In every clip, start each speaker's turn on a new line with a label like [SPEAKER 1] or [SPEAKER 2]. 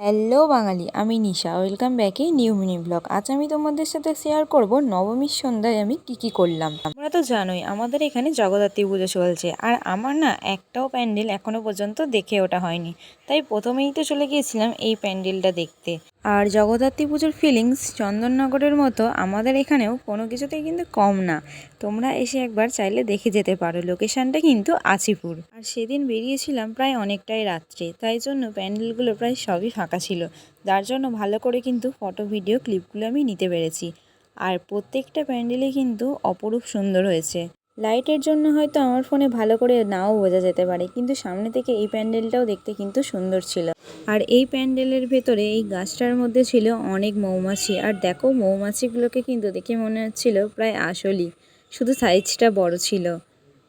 [SPEAKER 1] Hello Bangali, আমি Nisha. Welcome back a new mini blog. আজ আমি তোমাদের সাথে শেয়ার করব নবমীর সন্ধ্যায় আমি কি করলাম। তোমরা তো জানোই আমাদের এখানে জগদ্ধাত্রী পুজো চলছে, আর আমার না একটাও প্যান্ডেল এখনো পর্যন্ত দেখে ওঠা হয়নি। তাই প্রথমেই তো চলে গিয়েছিলাম এই প্যান্ডেলটা দেখতে। আর জগদ্ধাত্রী পুজোর ফিলিংস চন্দননগরের মতো আমাদের এখানেও কোনো কিছুতেই কিন্তু কম না। তোমরা এসে একবার চাইলে দেখে যেতে পারো। লোকেশনটা কিন্তু আচিপুর। আর সেদিন বেরিয়েছিলাম প্রায় অনেকটাই রাত্রে, তাই জন্য প্যান্ডেলগুলো প্রায় সবই ফাঁকা ছিল, যার জন্য ভালো করে কিন্তু ফটো ভিডিও ক্লিপগুলো আমি নিতে পেরেছি। আর প্রত্যেকটা প্যান্ডেলই কিন্তু অপরূপ সুন্দর হয়েছে। লাইটের জন্য হয়তো আমার ফোনে ভালো করে নাও বোঝা যেতে পারে, কিন্তু সামনে থেকে এই প্যান্ডেলটাও দেখতে কিন্তু সুন্দর ছিল। আর এই প্যান্ডেলের ভেতরে এই গাছটার মধ্যে ছিল অনেক মৌমাছি। আর দেখো, মৌমাছিগুলোকে কিন্তু দেখে মনে হচ্ছিল প্রায় আসলই, শুধু সাইজটা বড় ছিল।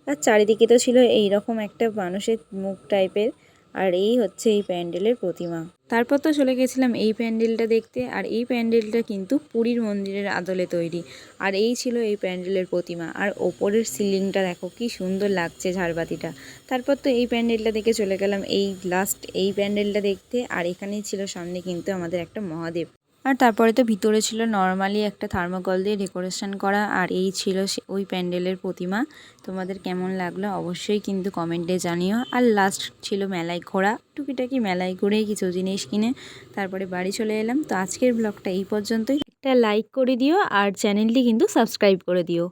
[SPEAKER 1] আর চারিদিকে তো ছিল এইরকম একটা মানুষের মুখ টাইপের। আর এই হচ্ছে এই প্যান্ডেলের প্রতিমা। তারপর তো চলে গেছিলাম এই প্যান্ডেলটা দেখতে। আর এই প্যান্ডেলটা কিন্তু পুরীর মন্দিরের আদলে তৈরি। আর এই ছিল এই প্যান্ডেলের প্রতিমা। আর ওপরের সিলিংটা দেখো কি সুন্দর লাগছে, ঝাড়বাতিটা। তারপর তো এই প্যান্ডেলটা দেখে চলে গেলাম এই লাস্ট এই প্যান্ডেলটা দেখতে। আর এখানেই ছিল সামনে কিন্তু আমাদের একটা মহাদেব। আর তারপরে তো ভিতরে ছিল নর্মালি একটা থার্মোকল দিয়ে ডেকোরেশন করা। আর এই ছিল ওই প্যান্ডেলের প্রতিমা। তোমাদের কেমন লাগলো অবশ্যই কিন্তু কমেন্টে জানিও। আর লাস্ট ছিল মেলায় ঘোরা। টুকিটাকি মেলায় ঘুরেই কিছু জিনিস কিনে তারপরে বাড়ি চলে এলাম। তো আজকের ব্লগটা এই পর্যন্তই। একটা লাইক করে দিও আর চ্যানেলটি কিন্তু সাবস্ক্রাইব করে দিও।